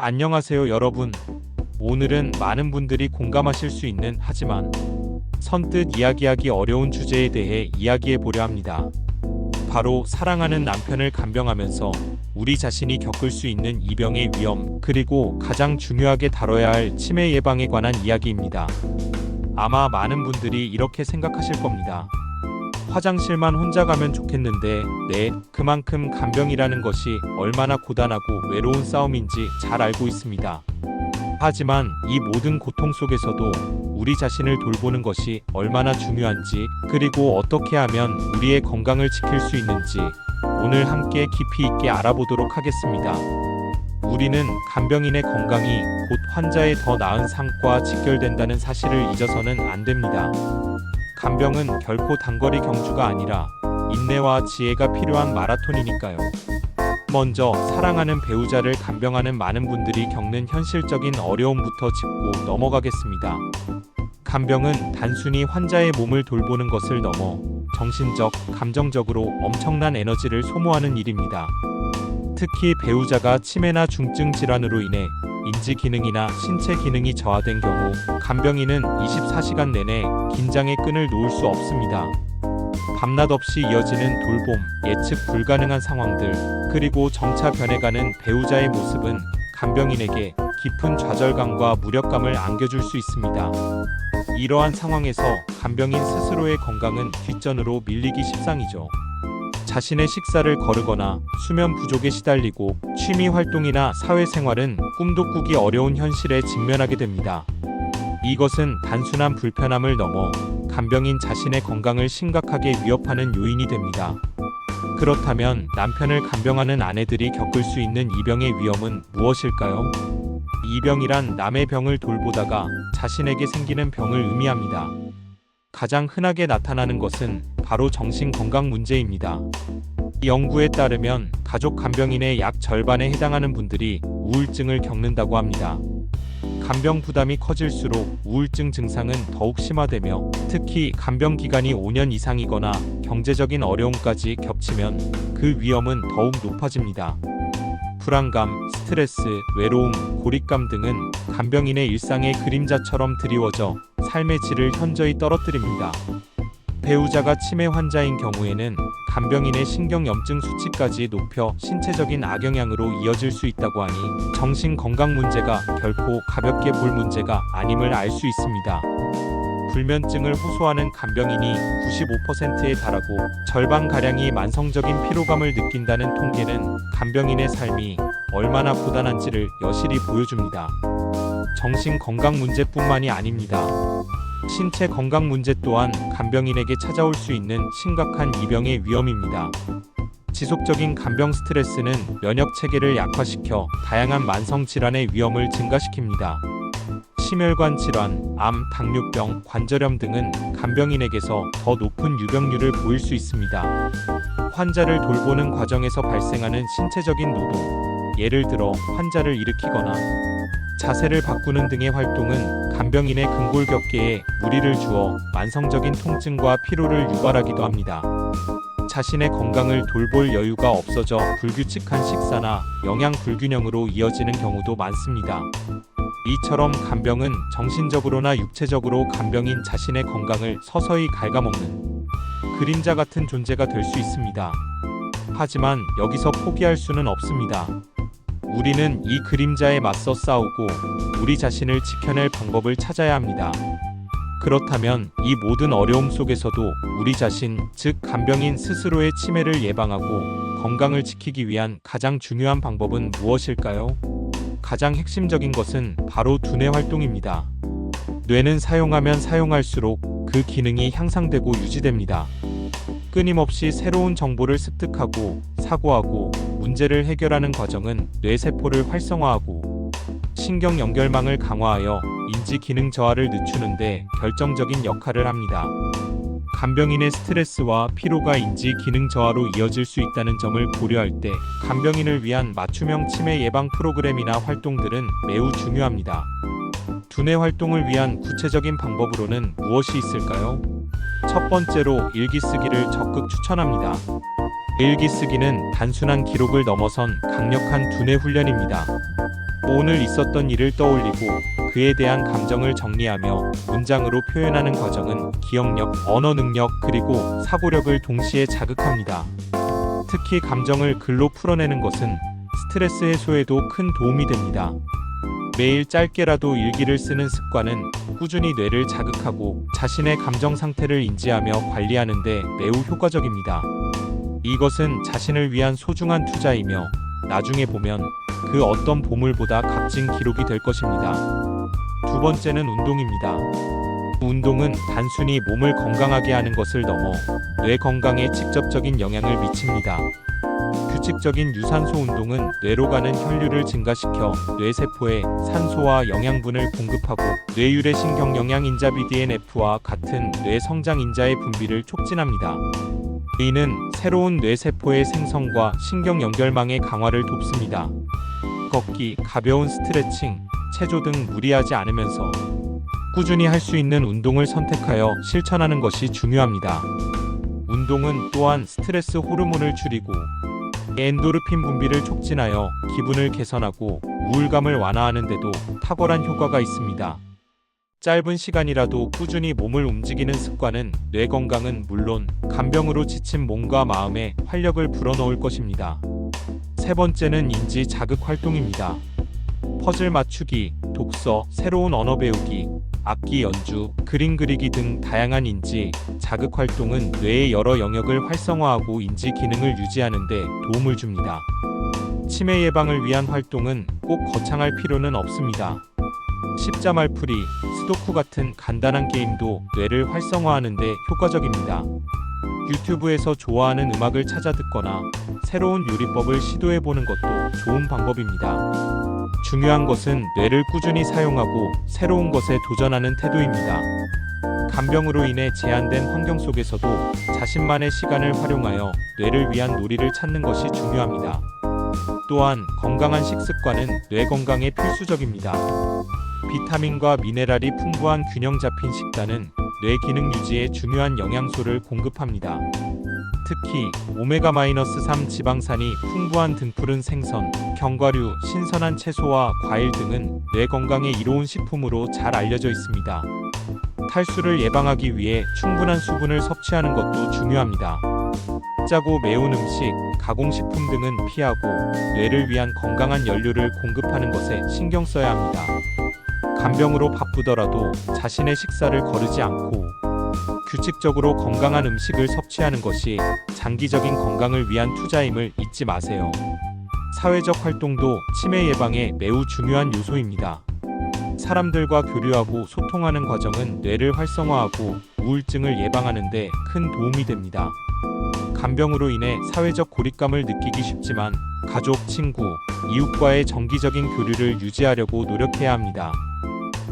안녕하세요 여러분. 오늘은 많은 분들이 공감하실 수 있는 하지만 선뜻 이야기하기 어려운 주제에 대해 이야기해 보려 합니다. 바로 사랑하는 남편을 간병하면서 우리 자신이 겪을 수 있는 이병의 위험, 그리고 가장 중요하게 다뤄야 할 치매 예방에 관한 이야기입니다. 아마 많은 분들이 이렇게 생각하실 겁니다. 화장실만 혼자 가면 좋겠는데, 네, 그만큼 간병이라는 것이 얼마나 고단하고 외로운 싸움인지 잘 알고 있습니다. 하지만 이 모든 고통 속에서도 우리 자신을 돌보는 것이 얼마나 중요한지, 그리고 어떻게 하면 우리의 건강을 지킬 수 있는지 오늘 함께 깊이 있게 알아보도록 하겠습니다. 우리는 간병인의 건강이 곧 환자의 더 나은 삶과 직결된다는 사실을 잊어서는 안 됩니다. 간병은 결코 단거리 경주가 아니라 인내와 지혜가 필요한 마라톤이니까요. 먼저 사랑하는 배우자를 간병하는 많은 분들이 겪는 현실적인 어려움부터 짚고 넘어가겠습니다. 간병은 단순히 환자의 몸을 돌보는 것을 넘어 정신적, 감정적으로 엄청난 에너지를 소모하는 일입니다. 특히 배우자가 치매나 중증 질환으로 인해 인지 기능이나 신체 기능이 저하된 경우 간병인은 24시간 내내 긴장의 끈을 놓을 수 없습니다. 밤낮 없이 이어지는 돌봄, 예측 불가능한 상황들, 그리고 점차 변해가는 배우자의 모습은 간병인에게 깊은 좌절감과 무력감을 안겨줄 수 있습니다. 이러한 상황에서 간병인 스스로의 건강은 뒷전으로 밀리기 십상이죠. 자신의 식사를 거르거나 수면 부족에 시달리고 취미 활동이나 사회생활은 꿈도 꾸기 어려운 현실에 직면하게 됩니다. 이것은 단순한 불편함을 넘어 간병인 자신의 건강을 심각하게 위협하는 요인이 됩니다. 그렇다면 남편을 간병하는 아내들이 겪을 수 있는 이병의 위험은 무엇일까요? 이병이란 남의 병을 돌보다가 자신에게 생기는 병을 의미합니다. 가장 흔하게 나타나는 것은 바로 정신건강 문제입니다. 연구에 따르면 가족 간병인의 약 절반에 해당하는 분들이 우울증을 겪는다고 합니다. 간병 부담이 커질수록 우울증 증상은 더욱 심화되며, 특히 간병 기간이 5년 이상이거나 경제적인 어려움까지 겹치면 그 위험은 더욱 높아집니다. 불안감, 스트레스, 외로움, 고립감 등은 간병인의 일상의 그림자처럼 드리워져 삶의 질을 현저히 떨어뜨립니다. 배우자가 치매 환자인 경우에는 간병인의 신경염증 수치까지 높여 신체적인 악영향으로 이어질 수 있다고 하니 정신건강 문제가 결코 가볍게 볼 문제가 아님을 알 수 있습니다. 불면증을 호소하는 간병인이 95%에 달하고 절반가량이 만성적인 피로감을 느낀다는 통계는 간병인의 삶이 얼마나 고단한지를 여실히 보여줍니다. 정신건강 문제뿐만이 아닙니다. 신체 건강 문제 또한 간병인에게 찾아올 수 있는 심각한 이병의 위험입니다. 지속적인 간병 스트레스는 면역 체계를 약화시켜 다양한 만성 질환의 위험을 증가시킵니다. 심혈관 질환, 암, 당뇨병, 관절염 등은 간병인에게서 더 높은 유병률을 보일 수 있습니다. 환자를 돌보는 과정에서 발생하는 신체적인 노동, 예를 들어 환자를 일으키거나 자세를 바꾸는 등의 활동은 간병인의 근골격계에 무리를 주어 만성적인 통증과 피로를 유발하기도 합니다. 자신의 건강을 돌볼 여유가 없어져 불규칙한 식사나 영양 불균형으로 이어지는 경우도 많습니다. 이처럼 간병은 정신적으로나 육체적으로 간병인 자신의 건강을 서서히 갉아먹는 그림자 같은 존재가 될 수 있습니다. 하지만 여기서 포기할 수는 없습니다. 우리는 이 그림자에 맞서 싸우고 우리 자신을 지켜낼 방법을 찾아야 합니다. 그렇다면 이 모든 어려움 속에서도 우리 자신, 즉 간병인 스스로의 치매를 예방하고 건강을 지키기 위한 가장 중요한 방법은 무엇일까요? 가장 핵심적인 것은 바로 두뇌 활동입니다. 뇌는 사용하면 사용할수록 그 기능이 향상되고 유지됩니다. 끊임없이 새로운 정보를 습득하고 사고하고 문제를 해결하는 과정은 뇌세포를 활성화하고 신경 연결망을 강화하여 인지 기능 저하를 늦추는데 결정적인 역할을 합니다. 간병인의 스트레스와 피로가 인지 기능 저하로 이어질 수 있다는 점을 고려할 때 간병인을 위한 맞춤형 치매 예방 프로그램이나 활동들은 매우 중요합니다. 두뇌 활동을 위한 구체적인 방법으로는 무엇이 있을까요? 첫 번째로 일기 쓰기를 적극 추천합니다. 일기 쓰기는 단순한 기록을 넘어선 강력한 두뇌 훈련입니다. 오늘 있었던 일을 떠올리고 그에 대한 감정을 정리하며 문장으로 표현하는 과정은 기억력, 언어 능력, 그리고 사고력을 동시에 자극합니다. 특히 감정을 글로 풀어내는 것은 스트레스 해소에도 큰 도움이 됩니다. 매일 짧게라도 일기를 쓰는 습관은 꾸준히 뇌를 자극하고 자신의 감정 상태를 인지하며 관리하는 데 매우 효과적입니다. 이것은 자신을 위한 소중한 투자이며 나중에 보면 그 어떤 보물보다 값진 기록이 될 것입니다. 두 번째는 운동입니다. 운동은 단순히 몸을 건강하게 하는 것을 넘어 뇌 건강에 직접적인 영향을 미칩니다. 규칙적인 유산소 운동은 뇌로 가는 혈류를 증가시켜 뇌세포에 산소와 영양분을 공급하고 뇌유래 신경영양인자 BDNF와 같은 뇌 성장인자의 분비를 촉진합니다. 이는 새로운 뇌세포의 생성과 신경 연결망의 강화를 돕습니다. 걷기, 가벼운 스트레칭, 체조 등 무리하지 않으면서 꾸준히 할 수 있는 운동을 선택하여 실천하는 것이 중요합니다. 운동은 또한 스트레스 호르몬을 줄이고 엔도르핀 분비를 촉진하여 기분을 개선하고 우울감을 완화하는 데도 탁월한 효과가 있습니다. 짧은 시간이라도 꾸준히 몸을 움직이는 습관은 뇌 건강은 물론 간병으로 지친 몸과 마음에 활력을 불어넣을 것입니다. 세 번째는 인지 자극 활동입니다. 퍼즐 맞추기, 독서, 새로운 언어 배우기, 악기 연주, 그림 그리기 등 다양한 인지 자극 활동은 뇌의 여러 영역을 활성화하고 인지 기능을 유지하는 데 도움을 줍니다. 치매 예방을 위한 활동은 꼭 거창할 필요는 없습니다. 십자말풀이, 스도쿠 같은 간단한 게임도 뇌를 활성화하는 데 효과적입니다. 유튜브에서 좋아하는 음악을 찾아 듣거나 새로운 요리법을 시도해보는 것도 좋은 방법입니다. 중요한 것은 뇌를 꾸준히 사용하고 새로운 것에 도전하는 태도입니다. 간병으로 인해 제한된 환경 속에서도 자신만의 시간을 활용하여 뇌를 위한 놀이를 찾는 것이 중요합니다. 또한 건강한 식습관은 뇌 건강에 필수적입니다. 비타민과 미네랄이 풍부한 균형 잡힌 식단은 뇌 기능 유지에 중요한 영양소를 공급합니다. 특히 오메가-3 지방산이 풍부한 등푸른 생선, 견과류, 신선한 채소와 과일 등은 뇌 건강에 이로운 식품으로 잘 알려져 있습니다. 탈수를 예방하기 위해 충분한 수분을 섭취하는 것도 중요합니다. 짜고 매운 음식, 가공식품 등은 피하고 뇌를 위한 건강한 연료를 공급하는 것에 신경 써야 합니다. 간병으로 바쁘더라도 자신의 식사를 거르지 않고 규칙적으로 건강한 음식을 섭취하는 것이 장기적인 건강을 위한 투자임을 잊지 마세요. 사회적 활동도 치매 예방에 매우 중요한 요소입니다. 사람들과 교류하고 소통하는 과정은 뇌를 활성화하고 우울증을 예방하는 데 큰 도움이 됩니다. 간병으로 인해 사회적 고립감을 느끼기 쉽지만 가족, 친구, 이웃과의 정기적인 교류를 유지하려고 노력해야 합니다.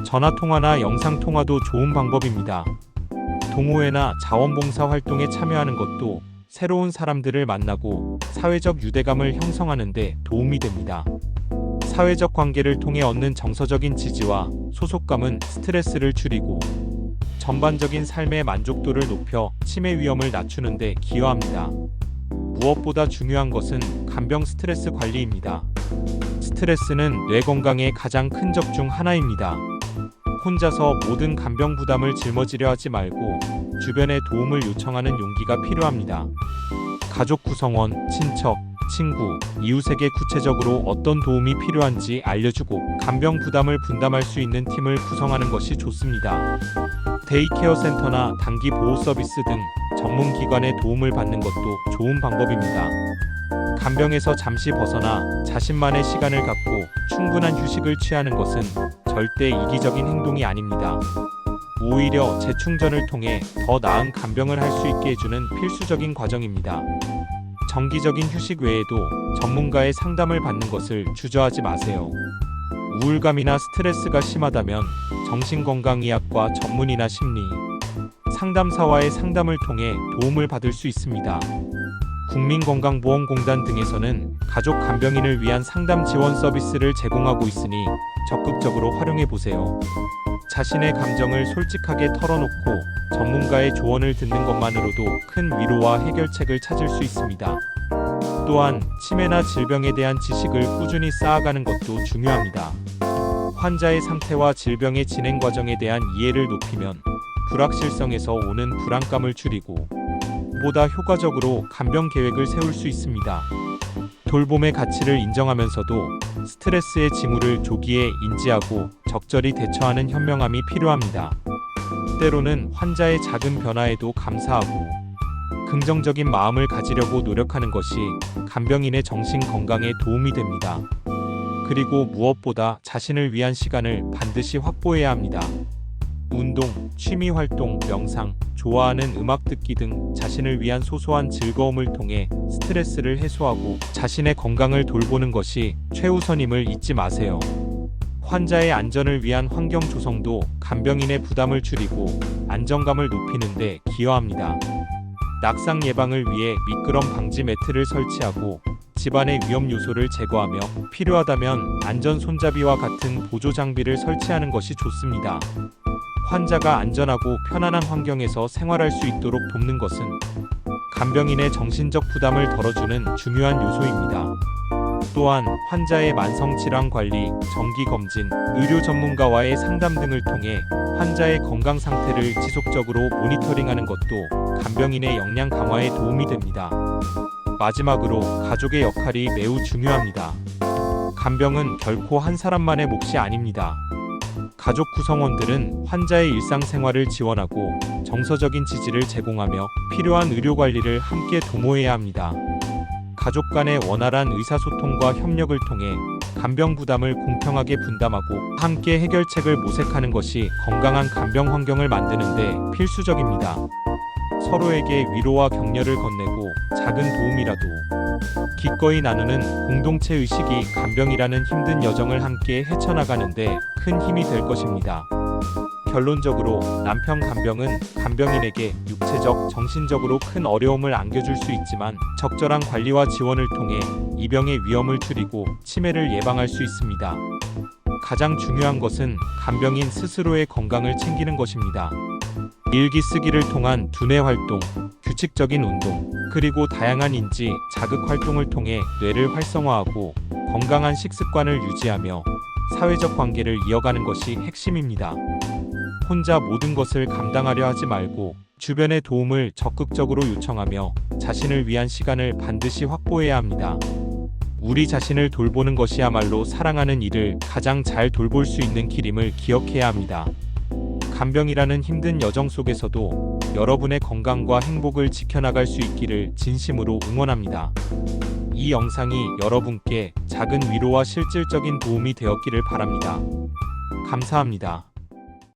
전화통화나 영상통화도 좋은 방법입니다. 동호회나 자원봉사 활동에 참여하는 것도 새로운 사람들을 만나고 사회적 유대감을 형성하는 데 도움이 됩니다. 사회적 관계를 통해 얻는 정서적인 지지와 소속감은 스트레스를 줄이고 전반적인 삶의 만족도를 높여 치매 위험을 낮추는 데 기여합니다. 무엇보다 중요한 것은 간병 스트레스 관리입니다. 스트레스는 뇌 건강의 가장 큰 적 중 하나입니다. 혼자서 모든 간병 부담을 짊어지려 하지 말고 주변에 도움을 요청하는 용기가 필요합니다. 가족 구성원, 친척, 친구, 이웃에게 구체적으로 어떤 도움이 필요한지 알려주고 간병 부담을 분담할 수 있는 팀을 구성하는 것이 좋습니다. 데이케어 센터나 단기 보호 서비스 등 전문 기관의 도움을 받는 것도 좋은 방법입니다. 간병에서 잠시 벗어나 자신만의 시간을 갖고 충분한 휴식을 취하는 것은 절대 이기적인 행동이 아닙니다. 오히려 재충전을 통해 더 나은 간병을 할 수 있게 해주는 필수적인 과정입니다. 정기적인 휴식 외에도 전문가의 상담을 받는 것을 주저하지 마세요. 우울감이나 스트레스가 심하다면 정신건강의학과 전문의나 심리 상담사와의 상담을 통해 도움을 받을 수 있습니다. 국민건강보험공단 등에서는 가족 간병인을 위한 상담 지원 서비스를 제공하고 있으니 적극적으로 활용해 보세요. 자신의 감정을 솔직하게 털어놓고 전문가의 조언을 듣는 것만으로도 큰 위로와 해결책을 찾을 수 있습니다. 또한 치매나 질병에 대한 지식을 꾸준히 쌓아가는 것도 중요합니다. 환자의 상태와 질병의 진행 과정에 대한 이해를 높이면 불확실성에서 오는 불안감을 줄이고 보다 효과적으로 간병 계획을 세울 수 있습니다. 돌봄의 가치를 인정하면서도 스트레스의 징후를 조기에 인지하고 적절히 대처하는 현명함이 필요합니다. 때로는 환자의 작은 변화에도 감사하고 긍정적인 마음을 가지려고 노력하는 것이 간병인의 정신 건강에 도움이 됩니다. 그리고 무엇보다 자신을 위한 시간을 반드시 확보해야 합니다. 운동, 취미 활동, 명상, 좋아하는 음악 듣기 등 자신을 위한 소소한 즐거움을 통해 스트레스를 해소하고 자신의 건강을 돌보는 것이 최우선임을 잊지 마세요. 환자의 안전을 위한 환경 조성도 간병인의 부담을 줄이고 안정감을 높이는 데 기여합니다. 낙상 예방을 위해 미끄럼 방지 매트를 설치하고 집안의 위험 요소를 제거하며 필요하다면 안전 손잡이와 같은 보조 장비를 설치하는 것이 좋습니다. 환자가 안전하고 편안한 환경에서 생활할 수 있도록 돕는 것은 간병인의 정신적 부담을 덜어주는 중요한 요소입니다. 또한 환자의 만성 질환 관리, 정기 검진, 의료 전문가와의 상담 등을 통해 환자의 건강 상태를 지속적으로 모니터링하는 것도 간병인의 역량 강화에 도움이 됩니다. 마지막으로 가족의 역할이 매우 중요합니다. 간병은 결코 한 사람만의 몫이 아닙니다. 가족 구성원들은 환자의 일상생활을 지원하고 정서적인 지지를 제공하며 필요한 의료 관리를 함께 도모해야 합니다. 가족 간의 원활한 의사소통과 협력을 통해 간병 부담을 공평하게 분담하고 함께 해결책을 모색하는 것이 건강한 간병 환경을 만드는 데 필수적입니다. 서로에게 위로와 격려를 건네고 작은 도움이라도 기꺼이 나누는 공동체 의식이 간병이라는 힘든 여정을 함께 헤쳐나가는 데 큰 힘이 될 것입니다. 결론적으로 남편 간병은 간병인에게 육체적, 정신적으로 큰 어려움을 안겨줄 수 있지만 적절한 관리와 지원을 통해 이 병의 위험을 줄이고 치매를 예방할 수 있습니다. 가장 중요한 것은 간병인 스스로의 건강을 챙기는 것입니다. 일기 쓰기를 통한 두뇌 활동, 규칙적인 운동, 그리고 다양한 인지, 자극 활동을 통해 뇌를 활성화하고 건강한 식습관을 유지하며 사회적 관계를 이어가는 것이 핵심입니다. 혼자 모든 것을 감당하려 하지 말고 주변의 도움을 적극적으로 요청하며 자신을 위한 시간을 반드시 확보해야 합니다. 우리 자신을 돌보는 것이야말로 사랑하는 이를 가장 잘 돌볼 수 있는 길임을 기억해야 합니다. 간병이라는 힘든 여정 속에서도 여러분의 건강과 행복을 지켜나갈 수 있기를 진심으로 응원합니다. 이 영상이 여러분께 작은 위로와 실질적인 도움이 되었기를 바랍니다. 감사합니다.